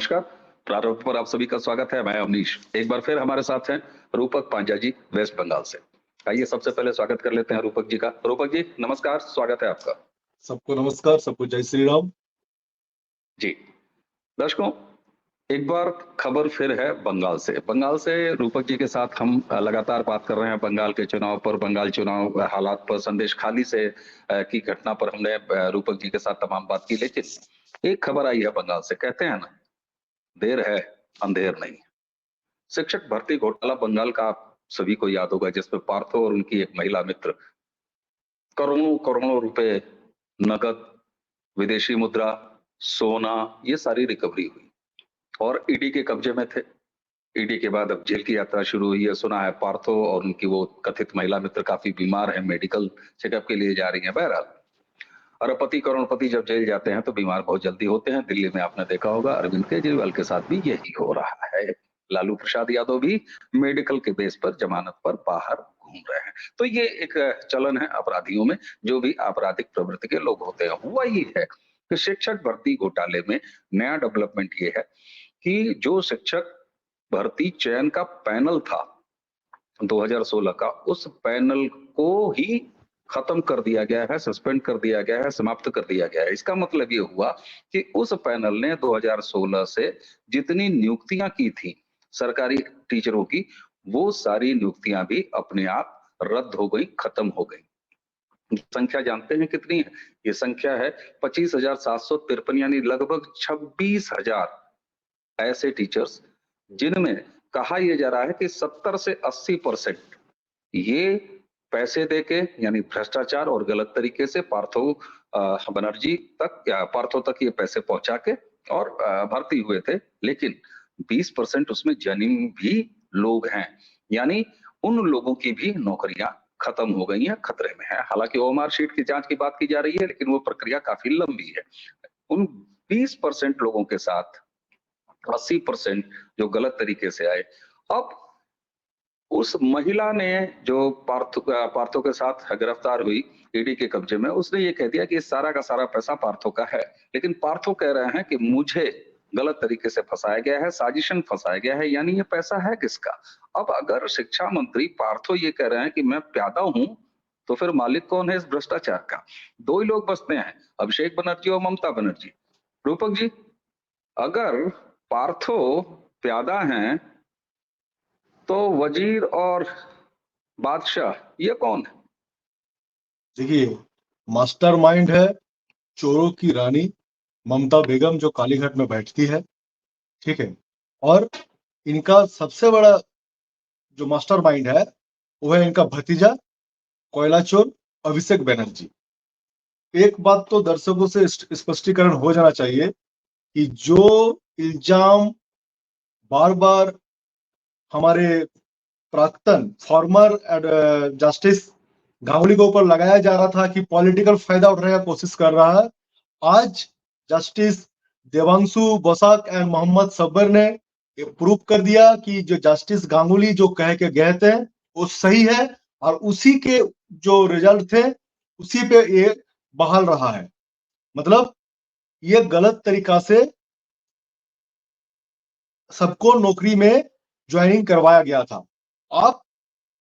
नमस्कार। प्रारंभ पर आप सभी का स्वागत है। मैं अवनीश। एक बार फिर हमारे साथ हैं रूपक पांड्या जी वेस्ट बंगाल से। आइए सबसे पहले स्वागत कर लेते हैं रूपक जी का। रूपक जी नमस्कार, स्वागत है आपका। सबको नमस्कार, सबको जय श्री राम जी। दर्शकों, एक बार खबर फिर है बंगाल से। बंगाल से रूपक जी के साथ हम लगातार बात कर रहे हैं बंगाल के चुनाव पर, बंगाल चुनाव हालात पर, संदेश खाली से की घटना पर हमने रूपक जी के साथ तमाम बात की। लेकिन एक खबर आई है बंगाल से, कहते हैं ना, देर है अंधेर नहीं। शिक्षक भर्ती घोटाला बंगाल का आप सभी को याद होगा, जिसमें पार्थो और उनकी एक महिला मित्र करोड़ों करोड़ों रुपए नकद, विदेशी मुद्रा, सोना, ये सारी रिकवरी हुई और ईडी के कब्जे में थे। ईडी के बाद अब जेल की यात्रा शुरू हुई है। सुना है पार्थो और उनकी वो कथित महिला मित्र काफी बीमार है, मेडिकल चेकअप के लिए जा रही है। बहरहाल, अरबपति करोड़पति जब जेल जाते हैं तो बीमार बहुत जल्दी होते हैं। दिल्ली में आपने देखा होगा अरविंद केजरीवाल के साथ भी यही हो रहा है। लालू प्रसाद यादव भी मेडिकल के बेस पर जमानत पर बाहर घूम रहे हैं। तो ये एक चलन है अपराधियों में, जो भी आपराधिक प्रवृत्ति के लोग होते हैं। हुआ ये है कि शिक्षक भर्ती घोटाले में नया डेवलपमेंट ये है कि जो शिक्षक भर्ती चयन का पैनल था 2016 का, उस पैनल को ही खत्म कर दिया गया है, सस्पेंड कर दिया गया है, समाप्त कर दिया गया है। इसका मतलब ये हुआ कि उस पैनल ने 2016 से जितनी नियुक्तियां की थी सरकारी टीचरों की, वो सारी नियुक्तियां भी अपने आप रद्द हो गई, खत्म हो गई। संख्या जानते हैं कितनी है? ये संख्या है 25,753, यानी लगभग 26,000 ऐसे टीचर्स जिनमें कहा यह जा रहा है कि 70 से 80% ये पैसे देके, यानी भ्रष्टाचार और गलत तरीके से पार्थो बनर्जी तक या पार्थो तक ये पैसे पहुंचा के और भर्ती हुए थे। लेकिन 20% उसमें जेन्युइन भी लोग हैं, यानी उन लोगों की भी नौकरियां खत्म हो गई हैं, खतरे में है। हालांकि ओएमआर शीट की जांच की बात की जा रही है, लेकिन वो प्रक्रिया काफी लंबी है। उन 20% लोगों के साथ 80% जो गलत तरीके से आए। अब उस महिला ने जो पार्थो के साथ गिरफ्तार हुई ईडी के कब्जे में, उसने ये कह दिया कि इस सारा का सारा पैसा पार्थो का है। लेकिन पार्थो कह रहे हैं कि मुझे गलत तरीके से फंसाया गया है, साजिशन फंसाया गया है, यानी ये पैसा है किसका? अब अगर शिक्षा मंत्री पार्थो ये कह रहे हैं कि मैं प्यादा हूं, तो फिर मालिक कौन है इस भ्रष्टाचार का? दो ही लोग बचते हैं, अभिषेक बनर्जी और ममता बनर्जी। रूपक जी, अगर पार्थो प्यादा हैं तो वजीर और बादशाह ये कौन है? देखिए, मास्टरमाइंड है चोरों की रानी ममता बेगम, जो कालीघाट में बैठती है, ठीक है। और इनका सबसे बड़ा जो मास्टरमाइंड है वो है इनका भतीजा कोयला चोर अभिषेक बनर्जी। एक बात तो दर्शकों से स्पष्टीकरण हो जाना चाहिए कि जो इल्जाम बार बार हमारे प्राक्तन फॉर्मर जस्टिस गांगुली के ऊपर लगाया जा रहा था कि पॉलिटिकल फायदा उठाने का कोशिश कर रहा है, आज जस्टिस देवांशु बसाक एंड मोहम्मद सब्बर ने प्रूव कर दिया कि जो जस्टिस गांगुली जो कह के गए थे वो सही है, और उसी के जो रिजल्ट थे उसी पे ये बहाल रहा है। मतलब ये गलत तरीका से सबको नौकरी में ज्वाइनिंग करवाया गया था। आप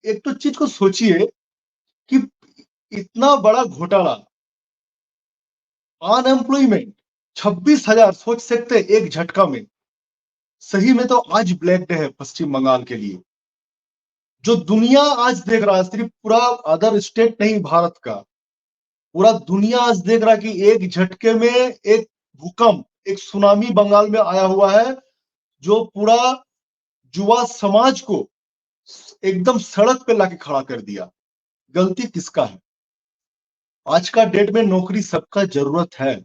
एक तो चीज को सोचिए कि इतना बड़ा घोटाला, अनएम्प्लॉयमेंट 26,000, सोच सकते हैं एक झटका में। सही में तो आज ब्लैक डे है पश्चिम बंगाल के लिए, जो दुनिया आज देख रहा है, सिर्फ पूरा अदर स्टेट नहीं भारत का, पूरा दुनिया आज देख रहा है कि एक झटके में एक भूकंप, एक सुनामी बंगाल में आया हुआ है, जो पूरा युवा समाज को एकदम सड़क पे लाके खड़ा कर दिया। गलती किसका है? आज का डेट में नौकरी सबका जरूरत है,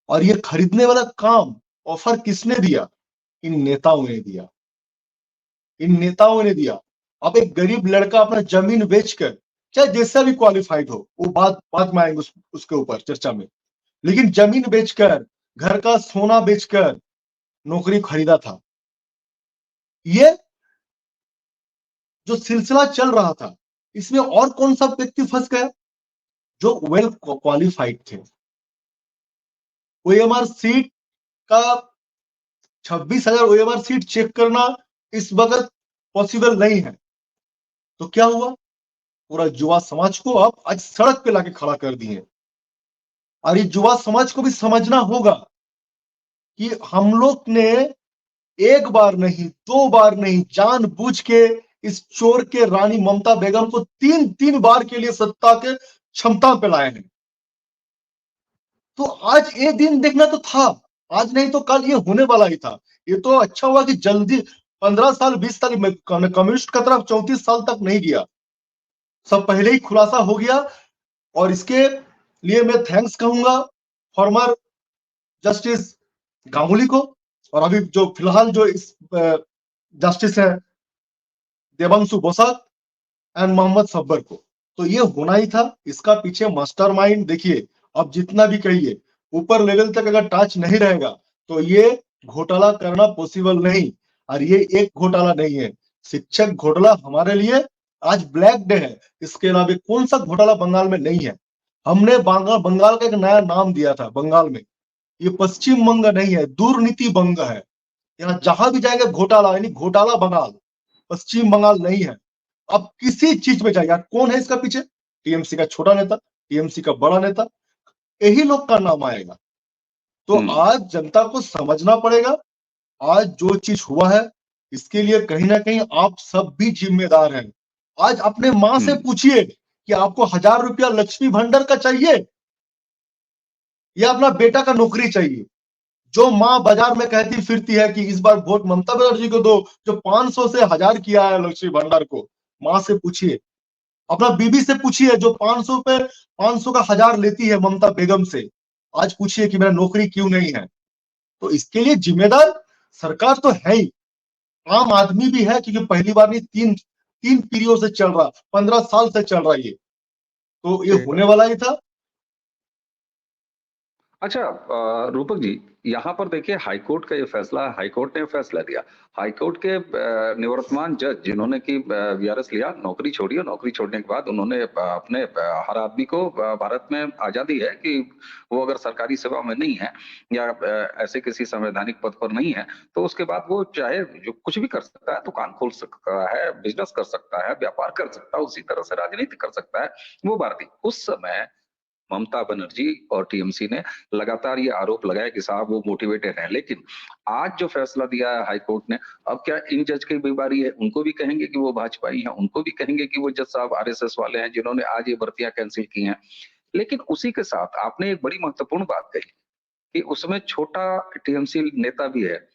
और ये खरीदने वाला काम ऑफर किसने दिया? इन नेताओं ने दिया, इन नेताओं ने दिया। अब एक गरीब लड़का अपना जमीन बेचकर, चाहे जैसा भी क्वालिफाइड हो, वो बात में आएंगे उसके ऊपर चर्चा में, लेकिन जमीन बेचकर, घर का सोना बेचकर नौकरी खरीदा था। ये जो सिलसिला चल रहा था, इसमें और कौन सा व्यक्ति फंस गया? जो वेल क्वालिफाइड थे। ओएमआर सीट का 26,000 OMR सीट चेक करना इस वक्त पॉसिबल नहीं है। तो क्या हुआ, पूरा युवा समाज को अब आज सड़क पे लाके खड़ा कर दिए। और ये युवा समाज को भी समझना होगा कि हम लोग ने एक बार नहीं, दो बार नहीं, जानबूझ के इस चोर के रानी ममता बेगम को तीन तीन बार के लिए सत्ता के क्षमता पे लाए हैं। तो आज ये दिन देखना तो था, आज नहीं तो कल ये होने वाला ही था। ये तो अच्छा हुआ कि जल्दी 15 साल 20 साल कम्युनिस्ट का तरफ 34 साल तक नहीं गया, सब पहले ही खुलासा हो गया। और इसके लिए मैं थैंक्स कहूंगा फॉर्मर जस्टिस गांगुली को, और अभी जो फिलहाल जो इस जस्टिस है देवांशु बोसाक एंड मोहम्मद सब्बर को। तो ये होना ही था, इसका पीछे मास्टरमाइंड देखिए। अब जितना भी कहिए, ऊपर लेवल तक अगर टच नहीं रहेगा तो ये घोटाला करना पॉसिबल नहीं। और ये एक घोटाला नहीं है, शिक्षक घोटाला हमारे लिए आज ब्लैक डे है। इसके अलावा कौन सा घोटाला बंगाल में नहीं है। हमने बंगाल का एक नया नाम दिया था बंगाल में, ये पश्चिम बंग नहीं है, दुर्नीति बंग है। यहाँ जहां भी जाएंगे घोटाला, यानी घोटाला बंगाल, पश्चिम बंगाल नहीं है। अब किसी चीज में जाइए, कौन है इसका पीछे, टीएमसी का छोटा नेता, टीएमसी का बड़ा नेता, यही लोग का नाम आएगा। तो आज जनता को समझना पड़ेगा, आज जो चीज हुआ है इसके लिए कहीं ना कहीं आप सब भी जिम्मेदार हैं। आज अपने माँ से पूछिए कि आपको 1,000 रुपया लक्ष्मी भंडार का चाहिए या अपना बेटा का नौकरी चाहिए। जो माँ बाजार में कहती फिरती है कि इस बार वोट ममता बनर्जी को दो, जो 500 से 1,000 किया है लक्ष्मी भंडार को, माँ से पूछिए, अपना बीबी से पूछिए जो 500 पे 500 का 1,000 लेती है ममता बेगम से, आज पूछिए कि मेरा नौकरी क्यों नहीं है। तो इसके लिए जिम्मेदार सरकार तो है ही, आम आदमी भी है, क्योंकि पहली बार नहीं, तीन पीढ़ियों से चल रहा, 15 साल से चल रहा ये, तो ये होने वाला ही था। अच्छा रूपक जी, यहाँ पर देखिए हाईकोर्ट का ये फैसला, हाईकोर्ट ने फैसला दिया। हाईकोर्ट के निवर्तमान जज जिन्होंने की वीआरएस लिया, नौकरी छोड़ी, और नौकरी छोड़ने के बाद उन्होंने अपने हर आदमी को भारत में आजादी है कि वो अगर सरकारी सेवा में नहीं है या ऐसे किसी संवैधानिक पद पर नहीं है तो उसके बाद वो चाहे जो कुछ भी कर सकता है, दुकान खोल सकता है, बिजनेस कर सकता है, व्यापार कर सकता है, उसी तरह से राजनीति कर सकता है। वो भारतीय उस समय ममता बनर्जी और टीएमसी ने लगातार ये आरोप लगाया कि साहब वो मोटिवेटेड है। लेकिन आज जो फैसला दिया है हाईकोर्ट ने, अब क्या इन जज की भी बारी है, उनको भी कहेंगे कि वो भाजपाई हैं, उनको भी कहेंगे कि वो जज साहब आरएसएस वाले हैं जिन्होंने आज ये भर्तियां कैंसिल की हैं। लेकिन उसी के साथ आपने एक बड़ी महत्वपूर्ण बात कही कि उसमें छोटा टीएमसी नेता भी है।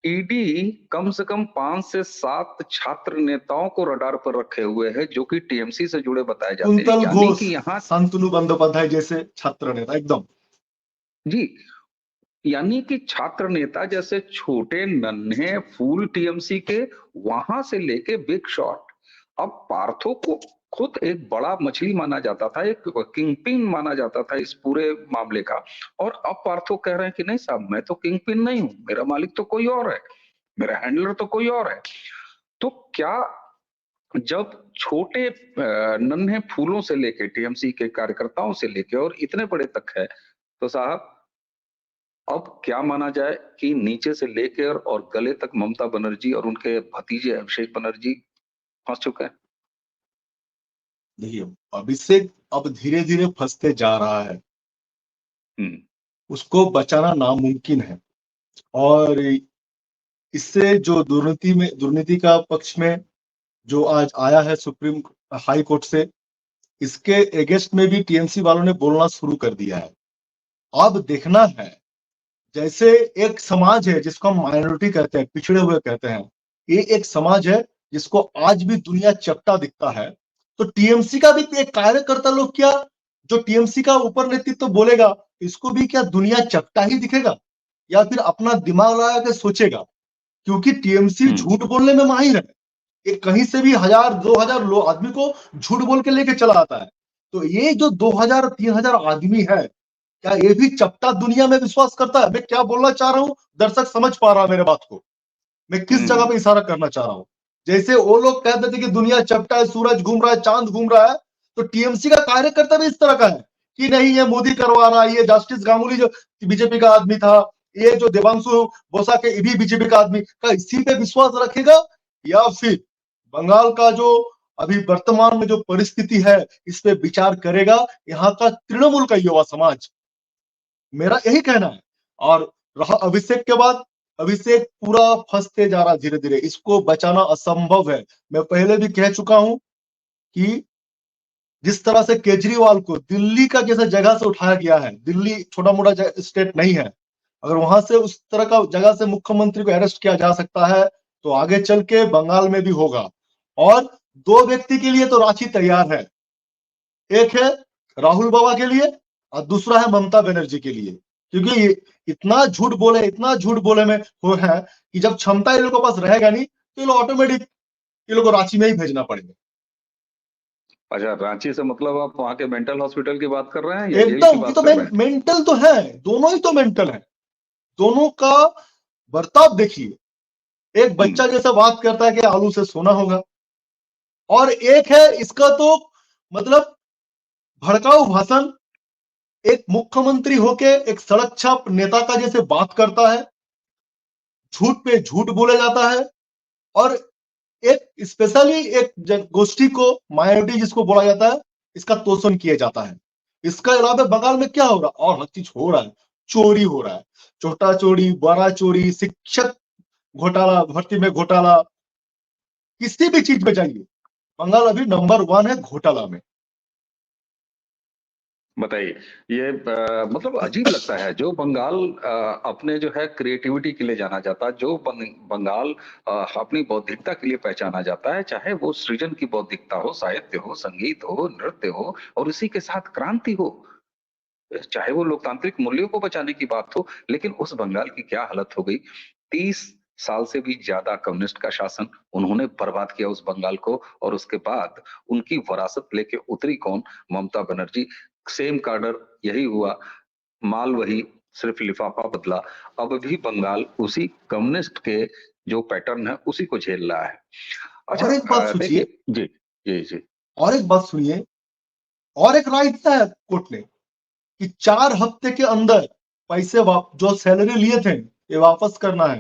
ईडी कम से कम 5 से 7 छात्र नेताओं को रडार पर रखे हुए है जो कि टीएमसी से जुड़े बताए जाते हैं। कुंतल यानी घोष, कि यहाँ शांतनु बंदोपाध्याय जैसे छात्र नेता एकदम जी, यानी कि छात्र नेता जैसे छोटे नन्हे फूल टीएमसी के, वहां से लेके बिग शॉट। अब पार्थो को खुद एक बड़ा मछली माना जाता था, एक किंगपिन माना जाता था इस पूरे मामले का, और अब पार्थो कह रहे हैं कि नहीं साहब, मैं तो किंगपिन नहीं हूं, मेरा मालिक तो कोई और है, मेरा हैंडलर तो कोई और है। तो क्या जब छोटे नन्हे फूलों से लेके टीएमसी के कार्यकर्ताओं से लेके और इतने बड़े तक है, तो साहब अब क्या माना जाए कि नीचे से लेकर और गले तक ममता बनर्जी और उनके भतीजे अभिषेक बनर्जी फंस चुके हैं। देखिए, अभिषेक अब धीरे धीरे फंसते जा रहा है, उसको बचाना नामुमकिन है। और इससे जो दुर्नीति का पक्ष में जो आज आया है सुप्रीम हाई कोर्ट से, इसके अगेंस्ट में भी टीएमसी वालों ने बोलना शुरू कर दिया है। अब देखना है, जैसे एक समाज है जिसको हम माइनॉरिटी कहते हैं, पिछड़े हुए कहते हैं, ये एक समाज है जिसको आज भी दुनिया चपटा दिखता है। तो टीएमसी का भी एक कार्यकर्ता लोग, क्या जो टीएमसी का ऊपर नेतृत्व तो बोलेगा, इसको भी क्या दुनिया चपटा ही दिखेगा या फिर अपना दिमाग लगा के सोचेगा? क्योंकि टीएमसी झूठ बोलने में माहिर है, एक कहीं से भी 1,000 2,000 लोग आदमी को झूठ बोल के लेके चला आता है। तो ये जो 2,000 3,000 आदमी है, क्या ये भी चपटा दुनिया में विश्वास करता है? मैं क्या बोलना चाह रहा हूं, दर्शक समझ पा रहा है मेरे बात को, मैं किस जगह पे इशारा करना चाह रहा हूं। जैसे वो लोग कहते थे कि दुनिया चपटा है, सूरज घूम रहा है, चांद घूम रहा है, तो टीएमसी का कार्यकर्ता भी इस तरह का है कि नहीं, ये मोदी करवा रहा है, ये जस्टिस गांगुली जो बीजेपी का आदमी था, ये जो देवांशु बोसा के ये भी बीजेपी का आदमी का इसी पे विश्वास रखेगा, या फिर बंगाल का जो अभी वर्तमान में जो परिस्थिति है इस पे विचार करेगा यहाँ का तृणमूल का युवा समाज। मेरा यही कहना है। और रहा अभिषेक के बाद, अभिषेक पूरा फंसते जा रहा धीरे धीरे, इसको बचाना असंभव है। मैं पहले भी कह चुका हूं कि जिस तरह से केजरीवाल को दिल्ली का जैसे जगह से उठाया गया है, दिल्ली छोटा मोटा स्टेट नहीं है, अगर वहां से उस तरह का जगह से मुख्यमंत्री को अरेस्ट किया जा सकता है तो आगे चल के बंगाल में भी होगा। और दो व्यक्ति के लिए तो रांची तैयार है, एक है राहुल बाबा के लिए और दूसरा है ममता बनर्जी के लिए, क्योंकि इतना झूठ बोले, इतना झूठ बोले में वो है कि जब क्षमता इन लोगों के पास रहेगा नहीं तो ये लोग ऑटोमेटिक ये लोग को रांची में ही भेजना पड़ेगा। अच्छा, रांची से मतलब आप वहां के मेंटल हॉस्पिटल की बात कर रहे हैं या जेल की एकदम, ये बात तो कर रहे हैं? मेंटल तो है, दोनों ही तो मेंटल है। दोनों का बर्ताव देखिए, एक बच्चा जैसा बात करता है कि आलू से सोना होगा, और एक है इसका तो मतलब भड़काऊ भाषण, एक मुख्यमंत्री होके एक सड़क छाप नेता का जैसे बात करता है, झूठ पे झूठ बोला जाता है। और एक स्पेशली एक गोष्ठी को, माइनॉरिटी जिसको बोला जाता है, इसका तोषण किया जाता है। इसका अलावा बंगाल में क्या हो रहा है, और हर चीज हो रहा है, चोरी हो रहा है, छोटा चोरी, बड़ा चोरी, शिक्षक घोटाला, भर्ती में घोटाला, किसी भी चीज में जाइए बंगाल अभी नंबर 1 है घोटाला में। बताइए, ये मतलब अजीब लगता है। जो बंगाल अपने जो है क्रिएटिविटी के लिए जाना जाता है, जो बंगाल अपनी बौद्धिकता के लिए पहचाना जाता है, चाहे वो सृजन की बौद्धिकता हो, साहित्य हो, संगीत हो, नृत्य हो, और इसी के साथ क्रांति हो, चाहे वो लोकतांत्रिक मूल्यों को बचाने की बात हो, लेकिन उस बंगाल की क्या हालत हो गई। 30 साल से भी ज्यादा कम्युनिस्ट का शासन, उन्होंने बर्बाद किया उस बंगाल को। और उसके बाद उनकी विरासत लेके उतरी कौन? ममता बनर्जी। सेम कार्डर यही हुआ, माल वही, सिर्फ लिफाफा बदला। अब भी बंगाल उसी कम्युनिस्ट के जो पैटर्न है उसी को झेल रहा है। अच्छा, और एक बात सोचिए, देखिए जी जी जी, और एक बात सुनिए, और एक राय दिया है कोर्ट ने कि 4 हफ्ते के अंदर पैसे जो सैलरी लिए थे ये वापस करना है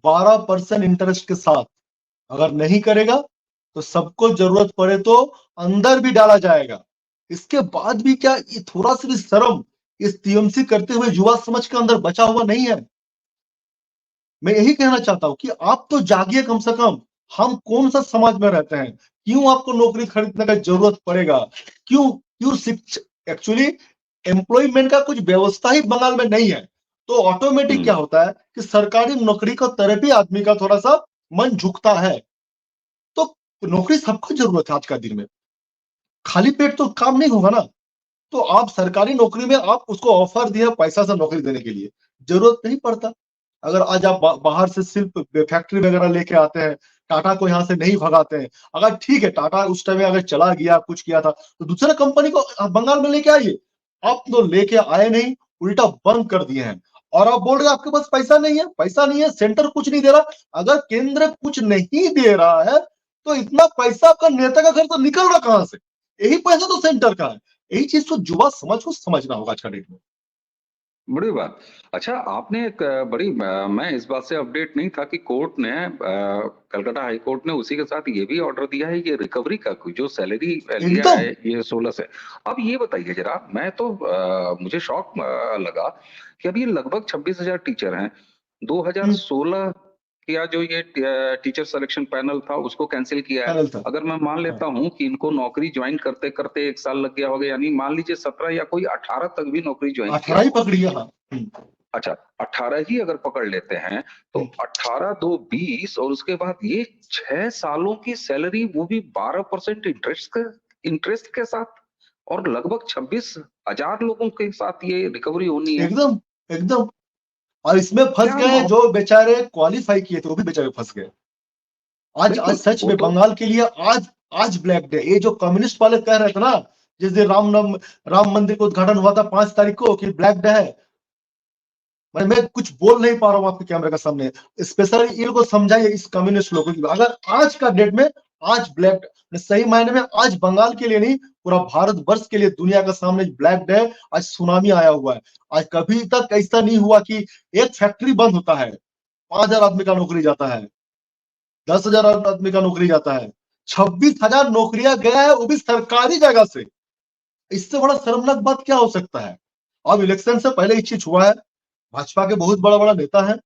12% इंटरेस्ट के साथ। अगर नहीं करेगा तो सबको जरूरत पड़े तो अंदर भी डाला जाएगा। इसके बाद भी क्या ये थोड़ा सा भी शर्म इस टीएमसी करते हुए युवा समझ के अंदर बचा हुआ नहीं है? मैं यही कहना चाहता हूं कि आप तो जागिए कम से कम। हम कौन सा समाज में रहते हैं, क्यों आपको नौकरी खरीदने का जरूरत पड़ेगा? क्यों क्यों शिक्षा, एक्चुअली एम्प्लॉयमेंट का कुछ व्यवस्था ही बंगाल में नहीं है, तो ऑटोमेटिक क्या होता है कि सरकारी नौकरी का तरफ ही आदमी का थोड़ा सा मन झुकता है। तो नौकरी सबको जरूरत है आज का दिन में, खाली पेट तो काम नहीं होगा ना। तो आप सरकारी नौकरी में आप उसको ऑफर दिया पैसा से नौकरी देने के लिए, जरूरत नहीं पड़ता। अगर आज आप बाहर से सिर्फ फैक्ट्री वगैरह लेके आते हैं, टाटा को यहाँ से नहीं भगाते हैं, अगर ठीक है टाटा उस टाइम अगर चला गया कुछ किया था तो दूसरे कंपनी को आप बंगाल में लेके आइए। आप तो लेके आए नहीं, उल्टा बंद कर दिए हैं। और आप बोल रहे हैं आपके पास पैसा नहीं है, पैसा नहीं है, सेंटर कुछ नहीं दे रहा। अगर केंद्र कुछ नहीं दे रहा है तो इतना पैसा आपका नेता का घर से निकल रहा कहां से? यही पैसा तो सेंटर का है। यही चीज तो युवा समाज को समझना होगा आज का डेट में। बड़ी बात। अच्छा, आपने एक मैं इस बात से अपडेट नहीं था कि कोर्ट ने कलकत्ता हाई कोर्ट ने उसी के साथ ये भी ऑर्डर दिया है, ये रिकवरी का जो सैलरी लिया एकदम है ये 16 से। अब ये बताइए जरा, मैं तो मुझे शौक लगा कि अभी लगभग 26,000 टीचर हैं। 2016 या जो ये टीचर सिलेक्शन पैनल था उसको कैंसिल किया है। पैनल था। अगर मैं मान लेता हूं कि इनको नौकरी ज्वाइन करते करते 1 साल लग गया होगा, यानी मान लीजिए 17 या कोई 18 तक भी नौकरी ज्वाइन किया 18 ही होगा। पकड़िए, हाँ। अच्छा, 18 ही अगर पकड़ लेते हैं तो 18 2 20, और उसके बाद ये 6 सालों की सैलरी, वो भी 12% इंटरेस्ट के साथ, और लगभग 26,000 लोगों के साथ ये रिकवरी होनी है। एकदम एकदम। और इसमें फंस क्या गए नौ जो बेचारे क्वालिफाई किए थे, वो भी बेचारे फंस गए। आज आज बिल्कुल, सच वो में तो बंगाल के लिए आज आज ब्लैक डे। ये जो कम्युनिस्ट वाले कह रहे थे ना, जिस दिन राम मंदिर का उद्घाटन हुआ था 5 तारीख को कि ब्लैक डे है, मैं कुछ बोल नहीं पा रहा हूँ आपके कैमरे के सामने। स्पेशली इन को समझाइए, इस कम्युनिस्ट लोगों की, अगर आज का डेट में आज ब्लैक, सही मायने में आज बंगाल के लिए नहीं, पूरा भारत वर्ष के लिए दुनिया के सामने ब्लैक डे, आज सुनामी आया हुआ है। आज कभी तक ऐसा नहीं हुआ कि एक फैक्ट्री बंद होता है, 5,000 आदमी का नौकरी जाता है, 10,000 आदमी का नौकरी जाता है, 26,000 नौकरियां गया है, वो भी सरकारी जगह से। इससे बड़ा शर्मनाक बात क्या हो सकता है? अब इलेक्शन से पहले ये चीज हुआ है, भाजपा के बहुत बड़ा बड़ा नेता है,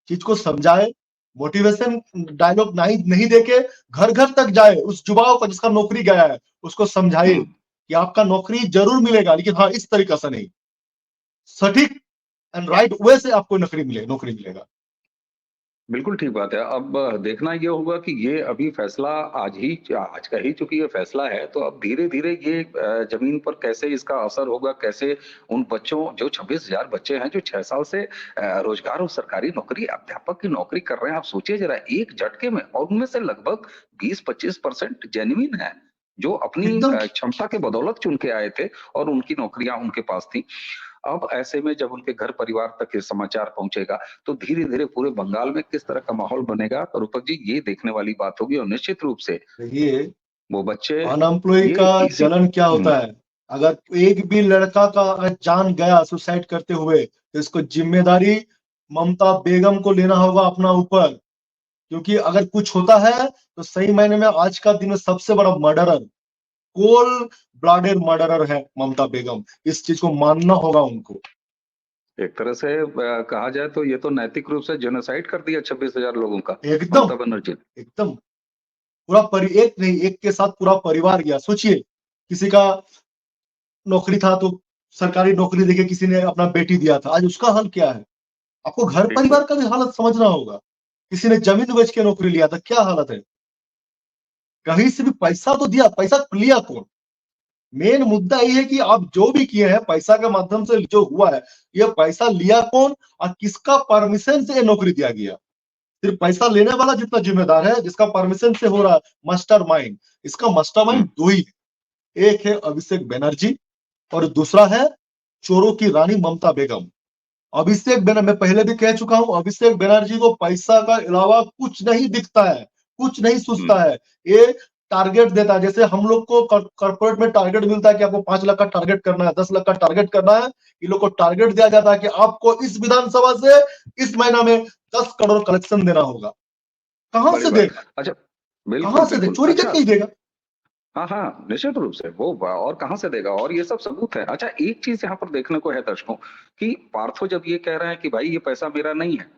चीज को समझाए, मोटिवेशन डायलॉग नहीं नहीं देके घर घर तक जाए, उस युवाओं को जिसका नौकरी गया है उसको समझाइए कि आपका नौकरी जरूर मिलेगा, लेकिन हाँ इस तरीका से नहीं, सटीक एंड राइट वे से आपको नौकरी मिलेगा। बिल्कुल ठीक बात है। अब देखना ये होगा कि ये अभी फैसला आज का ही चूंकि ये फैसला है, तो अब धीरे-धीरे ये जमीन पर कैसे इसका असर होगा, कैसे उन बच्चों जो 26,000 बच्चे हैं जो 6 साल से रोजगार और सरकारी नौकरी, अध्यापक की नौकरी कर रहे हैं। आप सोचिए जरा एक झटके में, और उनमें से लगभग 20-25% जेन्युइन है, जो अपनी एकदम क्षमता के बदौलत चुन के आए थे और उनकी नौकरियां उनके पास थी। अब ऐसे में जब उनके घर परिवार तक ये समाचार पहुंचेगा, तो धीरे-धीरे पूरे बंगाल में किस तरह का माहौल बनेगा, तो रूपक जी ये देखने वाली बात होगी। और निश्चित रूप से देखिए, वो बच्चे अनएम्प्लॉय ये का इसी जलन क्या होता है? अगर एक भी लड़का का अगर जान गया सुसाइड करते हुए, तो इसको जिम्मेदारी ममता बेगम को लेना होगा अपना ऊपर, क्योंकि अगर कुछ होता है तो सही मायने में आज का दिन में सबसे बड़ा मर्डरर, कोल ब्लडेड मर्डरर है ममता बेगम। इस चीज को मानना होगा उनको। एक तरह से कहा जाए तो ये तो नैतिक रूप से जेनोसाइड कर दिया 26,000 लोगों का एकदम ममता बनर्जी ने। एकदम पूरा एक नहीं, एक के साथ पूरा परिवार गया। सोचिए, किसी का नौकरी था तो सरकारी नौकरी देके किसी ने अपना बेटी दिया था, आज उसका हाल क्या है? आपको घर बिल्कुल परिवार का भी हालत समझना होगा। किसी ने जमीन बेच के नौकरी लिया था, क्या हालत है? कहीं से भी पैसा तो दिया, पैसा लिया कौन? मेन मुद्दा ये है कि आप जो भी किए हैं पैसा के माध्यम से जो हुआ है, ये पैसा लिया कौन और किसका परमिशन से ये नौकरी दिया गया? सिर्फ पैसा लेने वाला जितना जिम्मेदार है, जिसका परमिशन से हो रहा है मास्टरमाइंड। इसका मास्टरमाइंड दो ही है, एक है अभिषेक बनर्जी और दूसरा है चोरों की रानी ममता बेगम। अभिषेक बनर्जी, मैं पहले भी कह चुका हूं, अभिषेक बनर्जी को पैसा का अलावा कुछ नहीं दिखता है, कुछ नहीं सूझता है। ये टारगेट देता है, जैसे हम लोग को कॉर्पोरेट में टारगेट मिलता है कि आपको 5 लाख का टारगेट करना है, 10 लाख का टारगेट करना है। ये लोग को टारगेट दिया जाता है कि आपको इस विधानसभा से इस महीना में 10 करोड़ कलेक्शन देना होगा। कहां बड़ी से बात। देगा? अच्छा, कहां बिल्कुल से दे? बिल्कुल। चोरी अच्छा, करके ही देगा। हाँ हाँ, निश्चित रूप से वो और कहां से देगा, और ये सब सबूत है। अच्छा, एक चीज यहाँ पर देखने को है दर्शकों, कि पार्थो जब ये कह रहे हैं कि भाई ये पैसा मेरा नहीं है,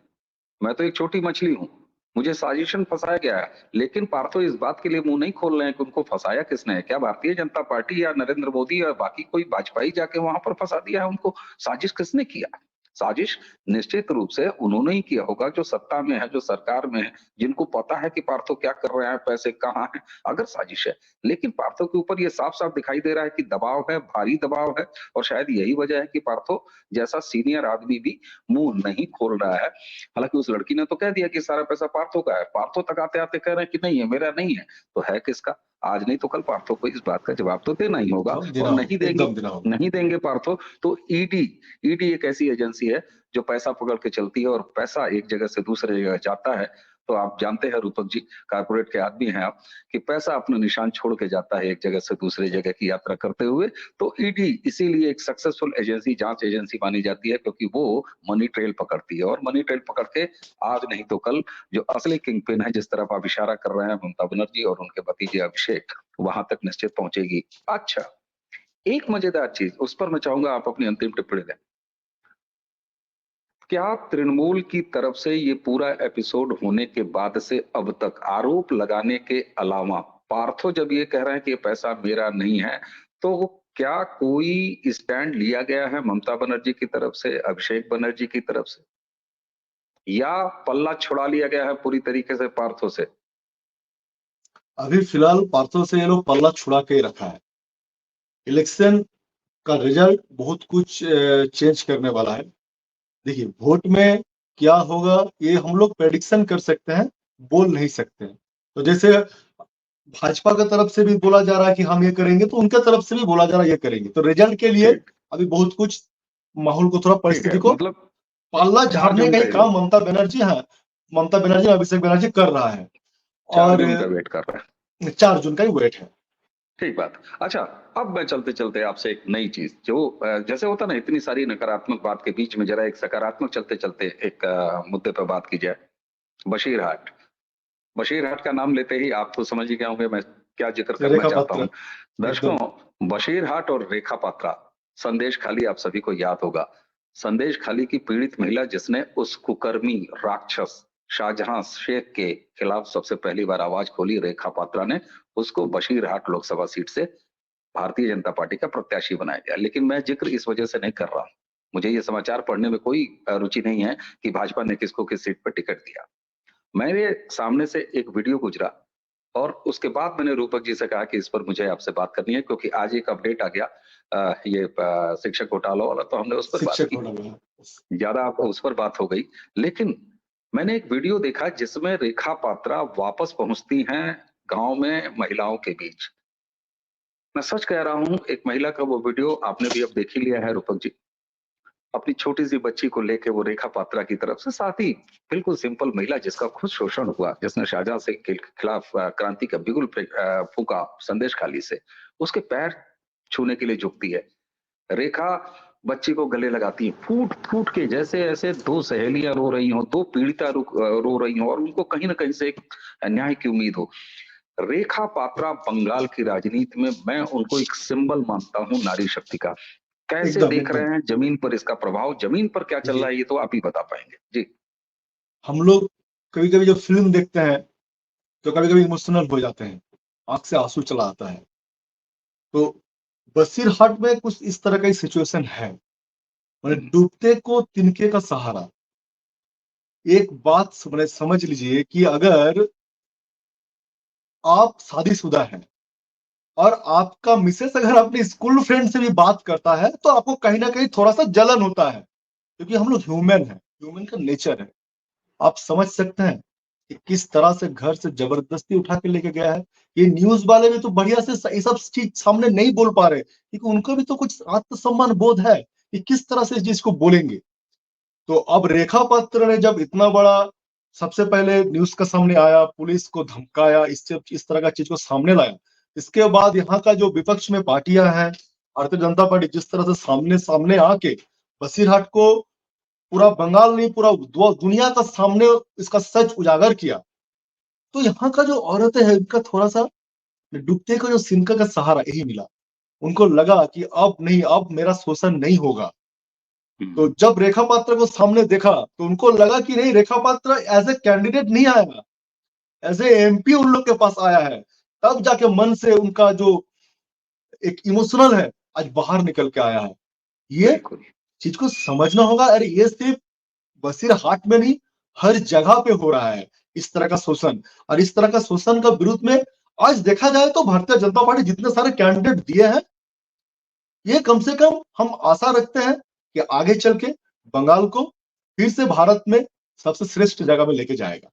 मैं तो एक छोटी मछली हूं, मुझे साजिशन फंसाया गया है, लेकिन पार्थो इस बात के लिए मुंह नहीं खोल रहे हैं कि उनको फंसाया किसने है। क्या भारतीय जनता पार्टी या नरेंद्र मोदी या बाकी कोई भाजपाई जाके वहां पर फंसा दिया है उनको? साजिश किसने किया? साजिश निश्चित रूप से उन्होंने ही किया होगा, जो सत्ता में है, जो सरकार में है, जिनको पता है कि पार्थो क्या कर रहे हैं, पैसे कहाँ हैं, अगर साजिश है। लेकिन पार्थो के ऊपर ये साफ साफ दिखाई दे रहा है कि दबाव है, भारी दबाव है, और शायद यही वजह है कि पार्थो जैसा सीनियर आदमी भी मुंह नहीं खोल रहा है। हालांकि उस लड़की ने तो कह दिया कि सारा पैसा पार्थो का है, पार्थो तक आते आते कह रहे हैं कि नहीं है, मेरा नहीं है, तो है किसका? आज नहीं तो कल पार्थो को इस बात का जवाब तो देना ही होगा, देना और नहीं होगा, देंगे, एकदम देना होगा। नहीं देंगे पार्थो तो ईडी, ईडी एक ऐसी एजेंसी है जो पैसा पकड़ के चलती है, और पैसा एक जगह से दूसरे जगह जाता है, तो आप जानते हैं रूपक जी, कारपोरेट के आदमी हैं आप, कि पैसा अपना निशान छोड़ के जाता है एक जगह से दूसरे जगह की यात्रा करते हुए। तो ईडी इसीलिए एक सक्सेसफुल एजेंसी, जांच एजेंसी मानी जाती है, क्योंकि वो मनी ट्रेल पकड़ती है, और मनी ट्रेल पकड़ के आज नहीं तो कल जो असली किंग पिन है, जिस तरफ आप इशारा कर रहे हैं, ममता बनर्जी और उनके भतीजे अभिषेक, वहां तक निश्चित पहुंचेगी। अच्छा, एक मजेदार चीज, उस पर मैं चाहूंगा आप अपनी अंतिम टिप्पणी दें। क्या तृणमूल की तरफ से ये पूरा एपिसोड होने के बाद से अब तक आरोप लगाने के अलावा, पार्थो जब ये कह रहे हैं कि ये पैसा मेरा नहीं है, तो क्या कोई स्टैंड लिया गया है ममता बनर्जी की तरफ से, अभिषेक बनर्जी की तरफ से, या पल्ला छुड़ा लिया गया है पूरी तरीके से पार्थो से? अभी फिलहाल पार्थो से ये लोग पल्ला छुड़ा के ही रखा है। इलेक्शन का रिजल्ट बहुत कुछ चेंज करने वाला है। देखिए, वोट में क्या होगा ये हम लोग प्रेडिक्शन कर सकते हैं, बोल नहीं सकते हैं। तो जैसे भाजपा की तरफ से भी बोला जा रहा है कि हम ये करेंगे, तो उनके तरफ से भी बोला जा रहा है ये करेंगे। तो रिजल्ट के लिए ठीक, अभी बहुत कुछ माहौल को, थोड़ा ठीक है, परिस्थिति को मतलब पाल्ला चार झाड़ने जून का का ही ही काम वेट, ममता बनर्जी, हाँ, ममता बनर्जी, अभिषेक बनर्जी कर रहा है। 4 और जून का वेट कर रहा है। 4 जून का ही वेट है। ठीक बात। अच्छा, अब मैं चलते चलते आपसे एक नई चीज जो जैसे होता ना, इतनी सारी नकारात्मक बात के बीच में जरा एक सकारात्मक चलते चलते एक मुद्दे पर बात की जाए। बशीर हाट। बशीर हाट का नाम लेते ही आप तो समझ ही गए होंगे मैं क्या जिक्र करना रेखा चाहता हूं। पात्रा दर्शकों, एकदम बशीर हाट और रेखा पात्रा, संदेश खाली आप सभी को याद होगा। संदेश खाली की पीड़ित महिला जिसने उस कुकर्मी राक्षस शाहजहां शेख के खिलाफ सबसे पहली बार आवाज खोली, रेखा पात्रा ने, उसको बशीर हाट लोकसभा सीट से भारतीय जनता पार्टी का प्रत्याशी बनाया गया। लेकिन मैं जिक्र इस वजह से नहीं कर रहा हूं, मुझे ये समाचार पढ़ने में कोई रुचि नहीं है कि भाजपा ने किसको किस सीट पर टिकट दिया। मेरे सामने से एक वीडियो गुजरा और उसके बाद मैंने रूपक जी से कहा कि इस पर मुझे आपसे बात करनी है, क्योंकि आज एक अपडेट आ गया ये शिक्षक घोटाला वाला, तो हमने उस पर बात शिक्षक की। होना बना। ज्यादा उस पर बात हो गई। लेकिन मैंने एक वीडियो देखा जिसमें रेखा पात्रा वापस पहुंचती हैं गांव में महिलाओं के बीच। मैं सच कह रहा हूं, एक महिला का वो वीडियो आपने भी अब देख ही लिया है रूपक जी। अपनी छोटी सी बच्ची को लेके वो रेखा पात्रा की तरफ से, साथ ही बिल्कुल सिंपल महिला जिसका खुद शोषण हुआ, जिसने शाहजहां से के खिलाफ क्रांति का बिगुल फूका संदेश खाली से, उसके पैर छूने के लिए झुकती है। रेखा बच्ची को गले लगाती है, फूट फूट के, जैसे ऐसे दो सहेलियां रो रही हो, दो पीड़िता रो रही हो और उनको कहीं ना कहीं से एक न्याय की उम्मीद हो। रेखा पात्रा बंगाल की राजनीति में मैं उनको एक सिंबल मानता हूं नारी शक्ति का। कैसे एकदम देख एकदम रहे हैं जमीन पर इसका प्रभाव, जमीन पर क्या चल जी। रहा है ये तो आप ही बता पाएंगे जी। हम लोग कभी कभी जब फिल्म देखते हैं तो कभी कभी इमोशनल हो जाते हैं, आंख से आंसू चला आता है। तो बसीरहाट में कुछ इस तरह का सिचुएशन है, मैंने हम्म, डूबते को तिनके का सहारा। एक बात समझ लीजिए कि अगर आप शादीशुदा हैं और आपका मिसेस अगर अपने स्कूल फ्रेंड से भी बात करता है तो आपको कहीं ना कहीं थोड़ा सा जलन होता है, क्योंकि हम लोग ह्यूमन हैं, ह्यूमन का नेचर है। आप समझ सकते हैं कि किस तरह से घर से जबरदस्ती उठा के लेके गया है। ये न्यूज वाले भी तो बढ़िया से ये सब चीज सामने नहीं बोल पा रहे, क्योंकि उनको भी तो कुछ आत्मसम्मान बोध है कि किस तरह से इस चीज को बोलेंगे। तो अब रेखा पात्र ने जब इतना बड़ा, सबसे पहले न्यूज का सामने आया, पुलिस को धमकाया, इस तरह का चीज को सामने लाया। इसके बाद यहाँ का जो विपक्ष में पार्टियां हैं, भारतीय जनता पार्टी जिस तरह से सामने सामने आके बसीरहाट को पूरा बंगाल नहीं पूरा दुनिया का सामने इसका सच उजागर किया, तो यहाँ का जो औरतें हैं उनका थोड़ा सा डूबते को जो सिनका का सहारा यही मिला। उनको लगा कि अब नहीं, अब मेरा शोषण नहीं होगा। तो हम्म, जब रेखा पात्र को सामने देखा तो उनको लगा कि नहीं, रेखा पात्र एज ए कैंडिडेट नहीं आएगा, एज ए एमपी उन लोग के पास आया है। तब जाके मन से उनका जो एक इमोशनल है आज बाहर निकल के आया है। ये बिल्कुल। चीज को समझना होगा। अरे ये सिर्फ बसीरहाट में नहीं, हर जगह पे हो रहा है इस तरह का शोषण। और इस तरह का शोषण का विरुद्ध में आज देखा जाए तो भारतीय जनता पार्टी जितने सारे कैंडिडेट दिए हैं, ये कम से कम हम आशा रखते हैं कि आगे चल के बंगाल को फिर से भारत में सबसे श्रेष्ठ जगह में लेके जाएगा।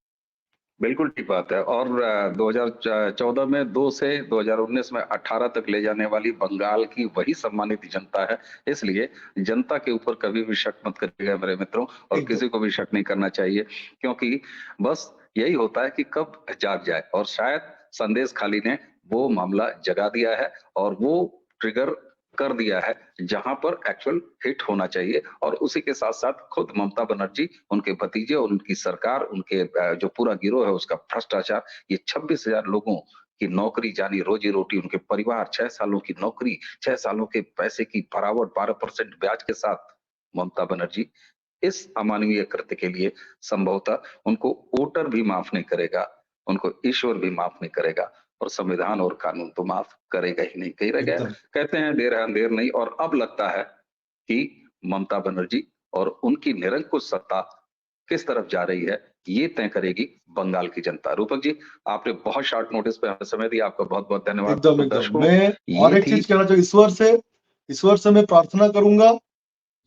बिल्कुल ठीक बात है। और 2014 में 2 से 2019 में 18 तक ले जाने वाली बंगाल की वही सम्मानित जनता है। इसलिए जनता के ऊपर कभी भी शक मत करिएगा मेरे मित्रों, और एकदम किसी को भी शक नहीं करना चाहिए, क्योंकि बस यही होता है कि कब जाग जाए। और शायद संदेश खाली ने वो मामला जगा दिया है और वो ट्रिगर कर दिया है जहां पर एक्चुअल हिट होना चाहिए। और उसी के साथ साथ खुद ममता बनर्जी, उनके भतीजे और उनकी सरकार, उनके जो पूरा गिरोह है उसका भ्रष्टाचार, ये 26,000 लोगों की नौकरी जानी, रोजी रोटी, उनके परिवार, 6 सालों की नौकरी, 6 सालों के पैसे की फरावट 12% ब्याज के साथ, ममता बनर्जी इस अमानवीय कृत्य के लिए संभवतः उनको वोटर भी माफ नहीं करेगा, उनको ईश्वर भी माफ नहीं करेगा, और संविधान और कानून तो माफ करेगा ही नहीं। कही रह गया, एकदम कहते हैं देर है अंधेर नहीं। और अब लगता है कि ममता बनर्जी और उनकी निरंकुश सत्ता किस तरफ जा रही है, ये तय करेगी बंगाल की जनता। रूपक जी, आपने बहुत शॉर्ट नोटिस पे हमें समय दिया, आपका बहुत बहुत धन्यवाद। एकदम तो एकदम दर्शकों, मैं और ये एक थी चीज कहना चाहिए, ईश्वर से मैं प्रार्थना करूंगा,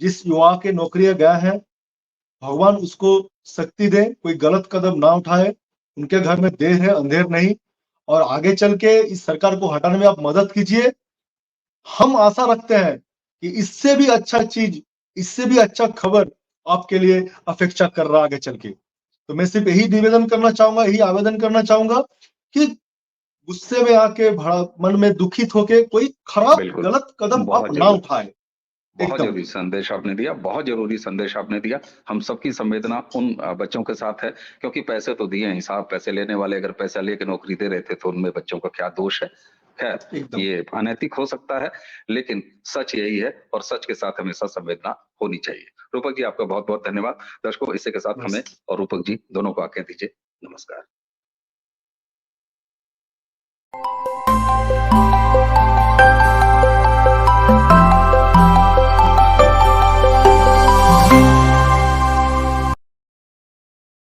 जिस युवा के नौकरियां गया है, भगवान उसको शक्ति दे, कोई गलत कदम ना उठाए। उनके घर में देर है अंधेर नहीं, और आगे चल के इस सरकार को हटाने में आप मदद कीजिए। हम आशा रखते हैं कि इससे भी अच्छा चीज, इससे भी अच्छा खबर आपके लिए अपेक्षा कर रहा है आगे चल के। तो मैं सिर्फ यही निवेदन करना चाहूंगा, यही आवेदन करना चाहूंगा कि गुस्से में आके भड़ा मन में दुखित होके कोई खराब बिल्कुल। गलत कदम बहुत आप ना जरूरी। उठाए। बहुत एकदम जरूरी संदेश आपने दिया, बहुत जरूरी संदेश आपने दिया। हम सबकी संवेदना उन बच्चों के साथ है, क्योंकि पैसे तो दिए हैं साहब, पैसे लेने वाले अगर पैसा लेके नौकरी दे रहे थे तो उनमें बच्चों का क्या दोष है। खैर, एकदम ये अनैतिक हो सकता है, लेकिन सच यही है और सच के साथ हमेशा संवेदना होनी चाहिए। रूपक जी, आपका बहुत बहुत धन्यवाद। दर्शकों, इसी के साथ हमें बस और रूपक जी दोनों को आज्ञा दीजिए। नमस्कार।